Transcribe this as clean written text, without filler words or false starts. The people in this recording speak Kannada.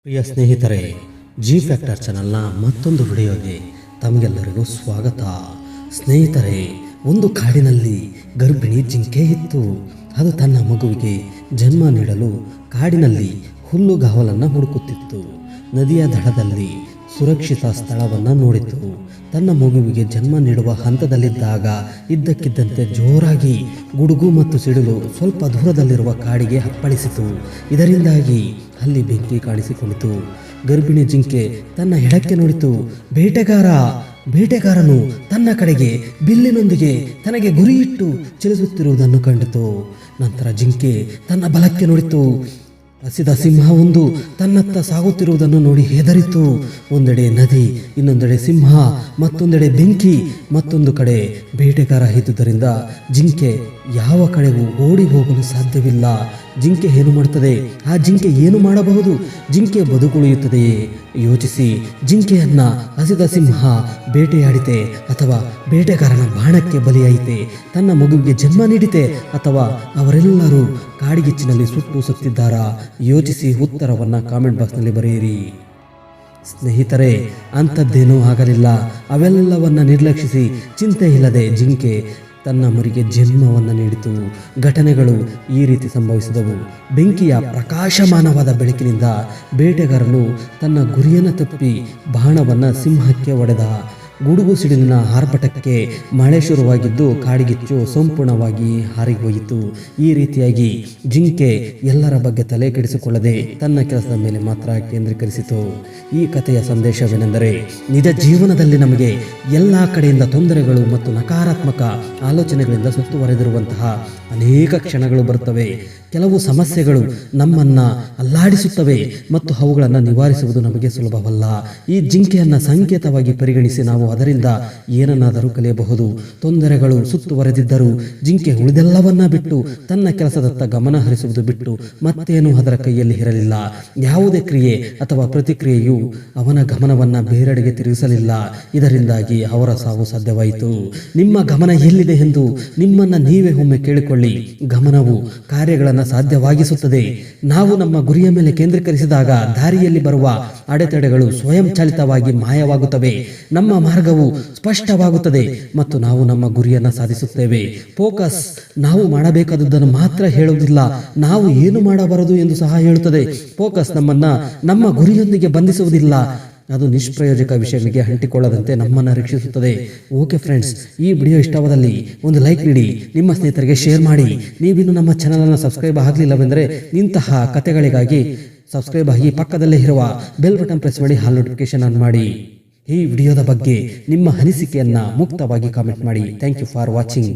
ಪ್ರಿಯ ಸ್ನೇಹಿತರೆ, ಜಿ ಫ್ಯಾಕ್ಟರ್ ಚಾನಲ್ನ ಮತ್ತೊಂದು ವಿಡಿಯೋಗೆ ತಮಗೆಲ್ಲರಿಗೂ ಸ್ವಾಗತ. ಸ್ನೇಹಿತರೆ, ಒಂದು ಕಾಡಿನಲ್ಲಿ ಗರ್ಭಿಣಿ ಜಿಂಕೆ ಇತ್ತು. ಅದು ತನ್ನ ಮಗುವಿಗೆ ಜನ್ಮ ನೀಡಲು ಕಾಡಿನಲ್ಲಿ ಹುಲ್ಲುಗಾವಲನ್ನು ಹುಡುಕುತ್ತಿತ್ತು. ನದಿಯ ದಡದಲ್ಲಿ ಸುರಕ್ಷಿತ ಸ್ಥಳವನ್ನು ನೋಡಿತು. ತನ್ನ ಮಗುವಿಗೆ ಜನ್ಮ ನೀಡುವ ಹಂತದಲ್ಲಿದ್ದಾಗ ಇದ್ದಕ್ಕಿದ್ದಂತೆ ಜೋರಾಗಿ ಗುಡುಗು ಮತ್ತು ಸಿಡಿಲು ಸ್ವಲ್ಪ ದೂರದಲ್ಲಿರುವ ಕಾಡಿಗೆ ಅಪ್ಪಳಿಸಿತು. ಇದರಿಂದಾಗಿ ಅಲ್ಲಿ ಬೆಂಕಿ ಕಾಣಿಸಿಕೊಂಡಿತು. ಗರ್ಭಿಣಿ ಜಿಂಕೆ ತನ್ನ ಎಡಕ್ಕೆ ನೋಡಿತು. ಬೇಟೆಗಾರನು ತನ್ನ ಕಡೆಗೆ ಬಿಲ್ಲಿನೊಂದಿಗೆ ತನಗೆ ಗುರಿಯಿಟ್ಟು ಚಲಿಸುತ್ತಿರುವುದನ್ನು ಕಂಡಿತು. ನಂತರ ಜಿಂಕೆ ತನ್ನ ಬಲಕ್ಕೆ ನೋಡಿತು. ಹಸಿದ ಸಿಂಹವೊಂದು ತನ್ನತ್ತ ಸಾಗುತ್ತಿರುವುದನ್ನು ನೋಡಿ ಹೆದರಿತು. ಒಂದೆಡೆ ನದಿ, ಇನ್ನೊಂದೆಡೆ ಸಿಂಹ, ಮತ್ತೊಂದೆಡೆ ಬೆಂಕಿ, ಮತ್ತೊಂದು ಕಡೆ ಬೇಟೆಗಾರ ಇದ್ದುದರಿಂದ ಜಿಂಕೆ ಯಾವ ಕಡೆಗೂ ಓಡಿ ಹೋಗಲು ಸಾಧ್ಯವಿಲ್ಲ. ಜಿಂಕೆ ಏನು ಮಾಡುತ್ತದೆ? ಆ ಜಿಂಕೆ ಏನು ಮಾಡಬಹುದು? ಜಿಂಕೆ ಬದುಕುಳಿಯುತ್ತದೆಯೇ ಯೋಚಿಸಿ ಜಿಂಕೆಯನ್ನ ಹಸಿದ ಸಿಂಹ ಬೇಟೆಯಾಡಿತೆ ಅಥವಾ ಬೇಟೆಗಾರನ ಬಾಣಕ್ಕೆ ಬಲಿಯಾಯಿತೆ? ತನ್ನ ಮಗುವಿಗೆ ಜನ್ಮ ನೀಡಿತೆ ಅಥವಾ ಅವರೆಲ್ಲರೂ ಕಾಡಿಗಿಚ್ಚಿನಲ್ಲಿ ಸುಟ್ಟು ಸತ್ತಿದ್ದಾರಾ? ಯೋಚಿಸಿ ಉತ್ತರವನ್ನ ಕಾಮೆಂಟ್ ಬಾಕ್ಸ್ನಲ್ಲಿ ಬರೆಯಿರಿ. ಸ್ನೇಹಿತರೆ, ಅಂಥದ್ದೇನೂ ಆಗಲಿಲ್ಲ. ಅವೆಲ್ಲವನ್ನ ನಿರ್ಲಕ್ಷಿಸಿ ಚಿಂತೆ ಇಲ್ಲದೆ ಜಿಂಕೆ ತನ್ನ ಮರಿಗೆ ಜನ್ಮವನ್ನು ನೀಡಿತು. ಘಟನೆಗಳು ಈ ರೀತಿ ಸಂಭವಿಸಿದವು. ಬೆಂಕಿಯ ಪ್ರಕಾಶಮಾನವಾದ ಬೆಳಕಿನಿಂದ ಬೇಟೆಗಾರನು ತನ್ನ ಗುರಿಯನ್ನು ತಪ್ಪಿ ಬಾಣವನ್ನು ಸಿಂಹಕ್ಕೆ ಹೊಡೆದ. ಗುಡುಗು ಸಿಡಿಲಿನ ಆರ್ಭಟಕ್ಕೆ ಮಳೆ ಶುರುವಾಗಿದ್ದು ಕಾಡಿಗಿಚ್ಚು ಸಂಪೂರ್ಣವಾಗಿ ಹಾರಿಹೋಯಿತು. ಈ ರೀತಿಯಾಗಿ ಜಿಂಕೆ ಎಲ್ಲರ ಬಗ್ಗೆ ತಲೆ ಕೆಡಿಸಿಕೊಳ್ಳದೆ ತನ್ನ ಕೆಲಸದ ಮೇಲೆ ಮಾತ್ರ ಕೇಂದ್ರೀಕರಿಸಿತು. ಈ ಕಥೆಯ ಸಂದೇಶವೇನೆಂದರೆ, ನಿಜ ಜೀವನದಲ್ಲಿ ನಮಗೆ ಎಲ್ಲ ಕಡೆಯಿಂದ ತೊಂದರೆಗಳು ಮತ್ತು ನಕಾರಾತ್ಮಕ ಆಲೋಚನೆಗಳಿಂದ ಸುತ್ತುವರೆದಿರುವಂತಹ ಅನೇಕ ಕ್ಷಣಗಳು ಬರುತ್ತವೆ. ಕೆಲವು ಸಮಸ್ಯೆಗಳು ನಮ್ಮನ್ನ ಅಲ್ಲಾಡಿಸುತ್ತವೆ ಮತ್ತು ಅವುಗಳನ್ನು ನಿವಾರಿಸುವುದು ನಮಗೆ ಸುಲಭವಲ್ಲ. ಈ ಜಿಂಕೆಯನ್ನ ಸಂಕೇತವಾಗಿ ಪರಿಗಣಿಸಿ ನಾವು ಅದರಿಂದ ಏನನ್ನಾದರೂ ಕಲಿಯಬಹುದು. ತೊಂದರೆಗಳು ಸುತ್ತುವರೆದಿದ್ದರೂ ಜಿಂಕೆ ಉಳಿದೆಲ್ಲವನ್ನ ಬಿಟ್ಟು ತನ್ನ ಕೆಲಸದತ್ತ ಗಮನ ಹರಿಸುವುದು ಬಿಟ್ಟು ಮತ್ತೇನು ಅದರ ಕೈಯಲ್ಲಿ ಇರಲಿಲ್ಲ. ಯಾವುದೇ ಕ್ರಿಯೆ ಅಥವಾ ಪ್ರತಿಕ್ರಿಯೆಯು ಅವನ ಗಮನವನ್ನ ಬೇರೆಡೆಗೆ ತಿರುಗಿಸಲಿಲ್ಲ. ಇದರಿಂದಾಗಿ ಅವರ ಸಾವು ಸಾಧ್ಯವಾಯಿತು. ನಿಮ್ಮ ಗಮನ ಎಲ್ಲಿದೆ ಎಂದು ನಿಮ್ಮನ್ನ ನೀವೇ ಒಮ್ಮೆ ಕೇಳಿಕೊಳ್ಳಿ. ಗಮನವು ಕಾರ್ಯಗಳನ್ನು ಸಾಧ್ಯವಾಗಿಸುತ್ತದೆ. ನಾವು ನಮ್ಮ ಗುರಿಯ ಮೇಲೆ ಕೇಂದ್ರೀಕರಿಸಿದಾಗ ದಾರಿಯಲ್ಲಿ ಬರುವ ಅಡೆತಡೆಗಳು ಸ್ವಯಂಚಾಲಿತವಾಗಿ ಮಾಯವಾಗುತ್ತವೆ. ನಮ್ಮ ಮಾರ್ಗವು ಸ್ಪಷ್ಟವಾಗುತ್ತದೆ ಮತ್ತು ನಾವು ನಮ್ಮ ಗುರಿಯನ್ನು ಸಾಧಿಸುತ್ತೇವೆ. ಫೋಕಸ್ ನಾವು ಮಾಡಬೇಕಾದದ್ದನ್ನು ಮಾತ್ರ ಹೇಳುವುದಿಲ್ಲ, ನಾವು ಏನು ಮಾಡಬಾರದು ಎಂದು ಸಹ ಹೇಳುತ್ತದೆ. ಫೋಕಸ್ ನಮ್ಮನ್ನ ನಮ್ಮ ಗುರಿಯೊಂದಿಗೆ ಬಂಧಿಸುವುದಿಲ್ಲ, ಅದು ನಿಷ್ಪ್ರಯೋಜಕ ವಿಷಯಗಳಿಗೆ ಅಂಟಿಕೊಳ್ಳದಂತೆ ನಮ್ಮನ್ನು ರಕ್ಷಿಸುತ್ತದೆ. ಓಕೆ ಫ್ರೆಂಡ್ಸ್, ಈ ವಿಡಿಯೋ ಇಷ್ಟವಾದಲ್ಲಿ ಒಂದು ಲೈಕ್ ನೀಡಿ, ನಿಮ್ಮ ಸ್ನೇಹಿತರಿಗೆ ಶೇರ್ ಮಾಡಿ. ನೀವಿನ್ನು ನಮ್ಮ ಚಾನಲನ್ನು ಸಬ್ಸ್ಕ್ರೈಬ್ ಆಗಲಿಲ್ಲವೆಂದರೆ ಇಂತಹ ಕಥೆಗಳಿಗಾಗಿ ಸಬ್ಸ್ಕ್ರೈಬ್ ಆಗಿ ಪಕ್ಕದಲ್ಲೇ ಇರುವ ಬೆಲ್ ಬಟನ್ ಪ್ರೆಸ್ ಮಾಡಿ ಆಲ್ ನೋಟಿಫಿಕೇಶನ್ ಆನ್ ಮಾಡಿ. ಈ ವಿಡಿಯೋದ ಬಗ್ಗೆ ನಿಮ್ಮ ಅನಿಸಿಕೆಯನ್ನ ಮುಕ್ತವಾಗಿ ಕಾಮೆಂಟ್ ಮಾಡಿ. Thank you for watching.